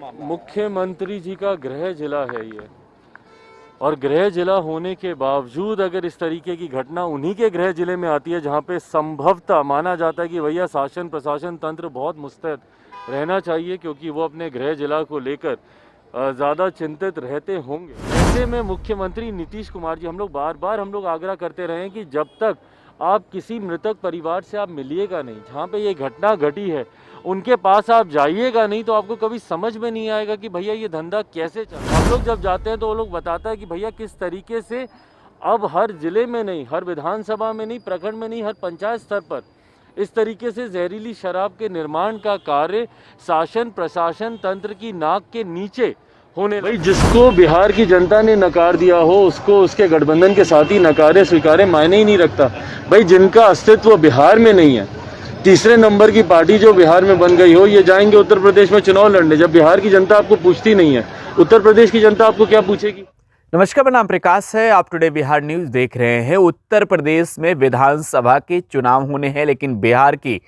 मामला? मुख्यमंत्री जी का गृह जिला है ये, और गृह जिला होने के बावजूद अगर इस तरीके की घटना उन्हीं के गृह जिले में आती है जहां पे संभवतः माना जाता है कि भैया शासन प्रशासन तंत्र बहुत मुस्तैद रहना चाहिए, क्योंकि वो अपने गृह जिला को लेकर ज़्यादा चिंतित रहते होंगे। ऐसे में मुख्यमंत्री नीतीश कुमार जी, हम लोग बार बार आग्रह करते रहे हैं कि जब तक आप किसी मृतक परिवार से आप मिलिएगा नहीं, जहाँ पे ये घटना घटी है उनके पास आप जाइएगा नहीं, तो आपको कभी समझ में नहीं आएगा कि भैया ये धंधा कैसे चल रहा है। हम लोग जब जाते हैं तो वो लोग बताता है कि भैया किस तरीके से अब हर जिले में नहीं, हर विधानसभा में नहीं, प्रखंड में नहीं, हर पंचायत स्तर पर इस तरीके से जहरीली शराब के निर्माण का कार्य शासन प्रशासन तंत्र की नाक के नीचे होने भाई, जिसको बिहार की जनता ने नकार दिया हो उसको उसके गठबंधन के साथ ही नकारे स्वीकारे मायने ही नहीं रखता। भाई, जिनका अस्तित्व बिहार में नहीं है, तीसरे नंबर की पार्टी जो बिहार में बन गई हो, ये जाएंगे उत्तर प्रदेश में चुनाव लड़ने। जब बिहार की जनता आपको पूछती नहीं है, उत्तर प्रदेश की जनता आपको क्या पूछेगी? नमस्कार, मेरा नाम प्रकाश है। आप टुडे बिहार न्यूज देख रहे हैं। उत्तर प्रदेश में विधानसभा के चुनाव होने हैं, लेकिन बिहार की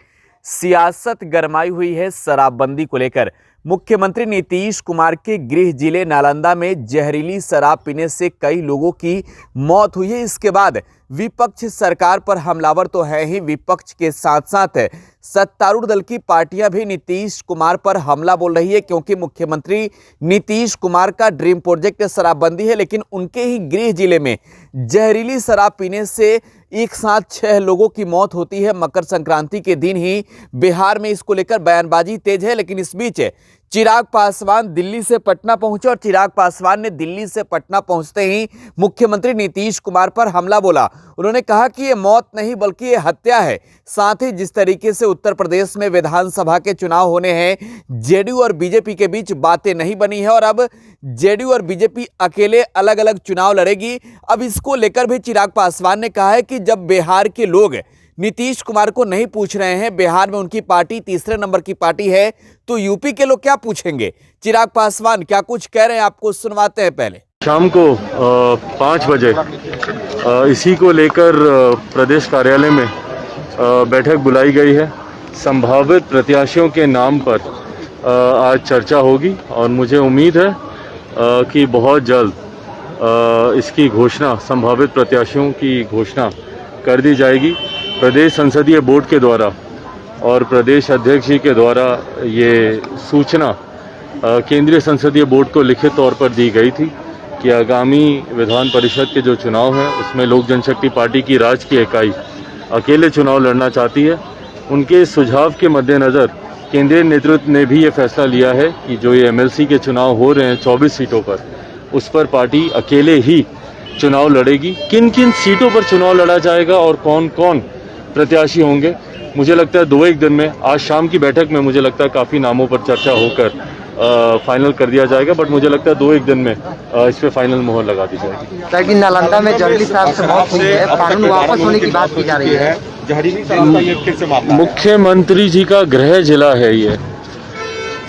सियासत गरमाई हुई है शराबबंदी को लेकर। मुख्यमंत्री नीतीश कुमार के गृह जिले नालंदा में जहरीली शराब पीने से कई लोगों की मौत हुई है। इसके बाद विपक्ष सरकार पर हमलावर तो है ही, विपक्ष के साथ साथ सत्तारूढ़ दल की पार्टियां भी नीतीश कुमार पर हमला बोल रही है, क्योंकि मुख्यमंत्री नीतीश कुमार का ड्रीम प्रोजेक्ट शराबबंदी है, लेकिन उनके ही गृह जिले में जहरीली शराब पीने से एक साथ 6 लोगों की मौत होती है। मकर संक्रांति के दिन ही बिहार में इसको लेकर बयानबाजी तेज है, लेकिन इस बीच चिराग पासवान दिल्ली से पटना पहुंचे और चिराग पासवान ने दिल्ली से पटना पहुंचते ही मुख्यमंत्री नीतीश कुमार पर हमला बोला। उन्होंने कहा कि ये मौत नहीं बल्कि ये हत्या है। साथ ही जिस तरीके से उत्तर प्रदेश में विधानसभा के चुनाव होने हैं, जेडीयू और बीजेपी के बीच बातें नहीं बनी है और अब जेडीयू और बीजेपी अकेले अलग अलग चुनाव लड़ेगी। अब इसको लेकर भी चिराग पासवान ने कहा है कि जब बिहार के लोग नीतीश कुमार को नहीं पूछ रहे हैं, बिहार में उनकी पार्टी तीसरे नंबर की पार्टी है, तो यूपी के लोग क्या पूछेंगे? चिराग पासवान क्या कुछ कह रहे हैं, आपको सुनवाते हैं। पहले शाम को 5 बजे इसी को लेकर प्रदेश कार्यालय में बैठक बुलाई गई है। संभावित प्रत्याशियों के नाम पर आज चर्चा होगी और मुझे उम्मीद है कि बहुत जल्द इसकी घोषणा, संभावित प्रत्याशियों की घोषणा कर दी जाएगी। प्रदेश संसदीय बोर्ड के द्वारा और प्रदेश अध्यक्ष जी के द्वारा ये सूचना केंद्रीय संसदीय बोर्ड को लिखित तौर पर दी गई थी कि आगामी विधान परिषद के जो चुनाव हैं उसमें लोक जनशक्ति पार्टी की राज्य की इकाई अकेले चुनाव लड़ना चाहती है। उनके सुझाव के मद्देनज़र केंद्रीय नेतृत्व ने भी ये फैसला लिया है कि जो ये एमएलसी के चुनाव हो रहे हैं 24 सीटों पर, उस पर पार्टी अकेले ही चुनाव लड़ेगी। किन किन सीटों पर चुनाव लड़ा जाएगा और कौन कौन प्रत्याशी होंगे, मुझे लगता है 2-1 दिन में, आज शाम की बैठक में मुझे लगता है काफ़ी नामों पर चर्चा होकर फाइनल कर दिया जाएगा। बट मुझे लगता है 2-1 दिन में इस पर फाइनल मोहर लगा दी जाएगी। ताकि नालंदा में जहरीली शराब से मौत हुई है, कानून वापस होने की बात की जा रही है। जहरीली शराब का ये फिर से मामला है। मुख्यमंत्री जी का गृह जिला है ये,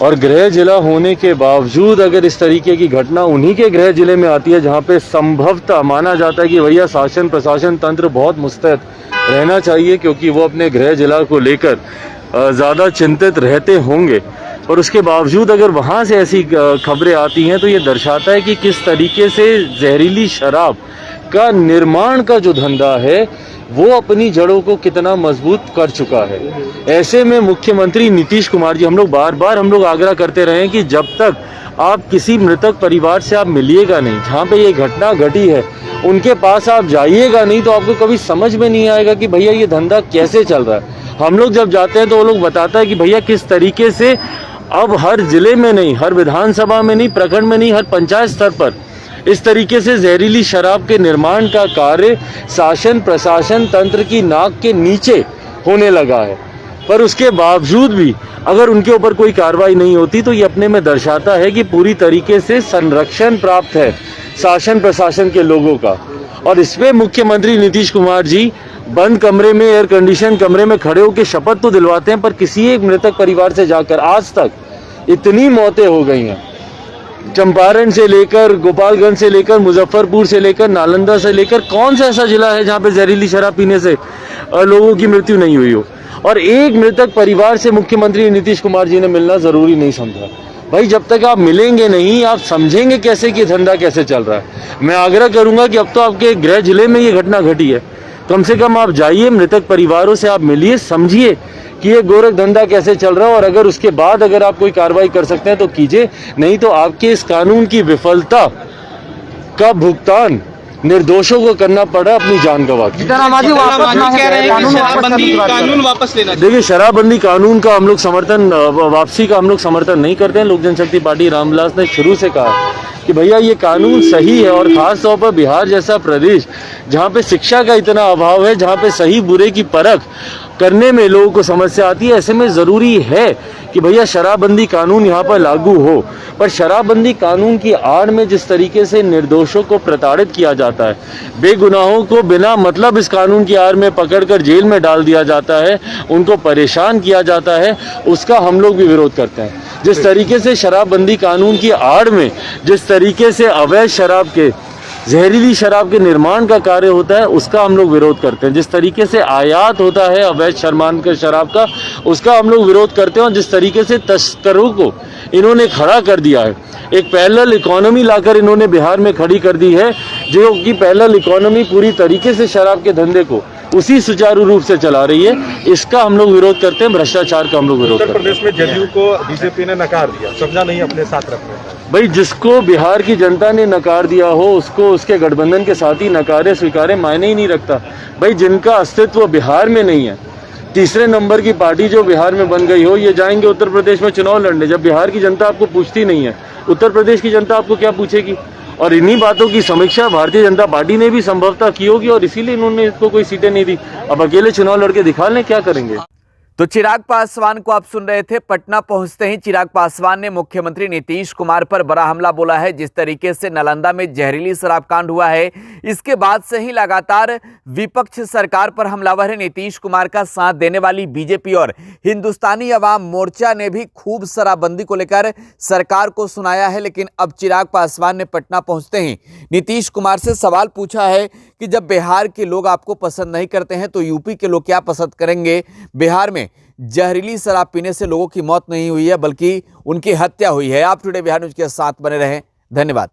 और गृह जिला होने के बावजूद अगर इस तरीके की घटना उन्हीं के गृह जिले में आती है जहां पे संभवतः माना जाता है कि भैया शासन प्रशासन तंत्र बहुत मुस्तैद रहना चाहिए, क्योंकि वो अपने गृह जिला को लेकर ज़्यादा चिंतित रहते होंगे, और उसके बावजूद अगर वहाँ से ऐसी खबरें आती हैं तो ये दर्शाता है कि किस तरीके से जहरीली शराब का निर्माण का जो धंधा है वो अपनी जड़ों को कितना मजबूत कर चुका है। ऐसे में मुख्यमंत्री नीतीश कुमार जी, हम लोग बार बार आग्रह करते रहे हैं कि जब तक आप किसी मृतक परिवार से आप मिलिएगा नहीं, जहाँ पे ये घटना घटी है उनके पास आप जाइएगा नहीं, तो आपको कभी समझ में नहीं आएगा कि भैया ये धंधा कैसे चल रहा है। हम लोग जब जाते हैं तो वो लोग बताता है कि भैया किस तरीके से अब हर जिले में नहीं, हर विधानसभा में नहीं, प्रखंड में नहीं, हर पंचायत स्तर पर इस तरीके से जहरीली शराब के निर्माण का कार्य शासन प्रशासन तंत्र की नाक के नीचे होने लगा है। पर उसके बावजूद भी अगर उनके ऊपर कोई कार्रवाई नहीं होती तो ये अपने में दर्शाता है कि पूरी तरीके से संरक्षण प्राप्त है शासन प्रशासन के लोगों का। और इसमें मुख्यमंत्री नीतीश कुमार जी बंद कमरे में, एयर कंडीशन कमरे में खड़े होकर शपथ तो दिलवाते हैं, पर किसी एक मृतक परिवार से जाकर आज तक इतनी मौतें हो गई हैं, चंपारण से लेकर, गोपालगंज से लेकर, मुजफ्फरपुर से लेकर, नालंदा से लेकर, कौन सा ऐसा जिला है जहां पे जहरीली शराब पीने से लोगों की मृत्यु नहीं हुई हो? और एक मृतक परिवार से मुख्यमंत्री नीतीश कुमार जी ने मिलना जरूरी नहीं समझा। भाई जब तक आप मिलेंगे नहीं, आप समझेंगे कैसे कि धंधा कैसे चल रहा है। मैं आग्रह करूंगा कि अब तो आपके गृह जिले में ये घटना घटी है, कम से कम आप जाइए, मृतक परिवारों से आप मिलिए, समझिए कि ये गोरख धंधा कैसे चल रहा है, और अगर उसके बाद अगर आप कोई कार्रवाई कर सकते हैं तो कीजिए, नहीं तो आपके इस कानून की विफलता का भुगतान निर्दोषों को करना पड़ा अपनी जान गंवा के। जीतनराम वापस ना कह रहे हैं कि शराबबंदी कानून हो। वापस लेना चाहिए। देखिए, शराबबंदी कानून का हम लोग समर्थन, वापसी का हम लोग समर्थन नहीं करते हैं। लोक जनशक्ति पार्टी रामविलास ने शुरू से कहा कि भैया ये कानून सही है, और खास तौर पर बिहार जैसा प्रदेश जहाँ पे शिक्षा का इतना अभाव है, जहाँ पे सही बुरे की परख करने में लोगों को समस्या आती है, ऐसे में ज़रूरी है कि भैया शराबबंदी कानून यहाँ पर लागू हो। पर शराबबंदी कानून की आड़ में जिस तरीके से निर्दोषों को प्रताड़ित किया जाता है, बेगुनाहों को बिना मतलब इस कानून की आड़ में पकड़कर जेल में डाल दिया जाता है, उनको परेशान किया जाता है, उसका हम लोग भी विरोध करते हैं। जिस तरीके से शराबबंदी कानून की आड़ में जिस तरीके से अवैध शराब के, जहरीली शराब के निर्माण का कार्य होता है, उसका हम लोग विरोध करते हैं। जिस तरीके से आयात होता है अवैध शराब का, उसका हम लोग विरोध करते हैं। और जिस तरीके से तस्करों को इन्होंने खड़ा कर दिया है, एक पैरेलल इकोनॉमी लाकर इन्होंने बिहार में खड़ी कर दी है, जो कि पैरेलल इकोनॉमी पूरी तरीके से शराब के धंधे को उसी सुचारू रूप से चला रही है, इसका हम लोग विरोध करते हैं। भ्रष्टाचार का हम लोग विरोध उत्तर करते हैं। प्रदेश में जदयू को बीजेपी ने नकार दिया, समझा नहीं अपने साथ रखने का। भाई जिसको बिहार की जनता ने नकार दिया हो, उसको उसके गठबंधन के साथ ही नकारे स्वीकारे मायने ही नहीं रखता। भाई जिनका अस्तित्व बिहार में नहीं है, तीसरे नंबर की पार्टी जो बिहार में बन गई हो, ये जाएंगे उत्तर प्रदेश में चुनाव लड़ने। जब बिहार की जनता आपको पूछती नहीं है, उत्तर प्रदेश की जनता आपको क्या पूछेगी? और इन्हीं बातों की समीक्षा भारतीय जनता पार्टी ने भी संभवतः की होगी, और इसीलिए इन्होंने इसको कोई सीटें नहीं दी। अब अकेले चुनाव लड़के दिखा लें, क्या करेंगे? तो चिराग पासवान को आप सुन रहे थे। पटना पहुंचते ही चिराग पासवान ने मुख्यमंत्री नीतीश कुमार पर बड़ा हमला बोला है। जिस तरीके से नालंदा में जहरीली शराब कांड हुआ है, इसके बाद से ही लगातार विपक्ष सरकार पर हमलावर है। नीतीश कुमार का साथ देने वाली बीजेपी और हिंदुस्तानी अवाम मोर्चा ने भी खूब शराबबंदी को लेकर सरकार को सुनाया है। लेकिन अब चिराग पासवान ने पटना पहुंचते ही नीतीश कुमार से सवाल पूछा है कि जब बिहार के लोग आपको पसंद नहीं करते हैं तो यूपी के लोग क्या पसंद करेंगे? बिहार में जहरीली शराब पीने से लोगों की मौत नहीं हुई है, बल्कि उनकी हत्या हुई है। आप टुडे बिहार न्यूज के साथ बने रहें। धन्यवाद।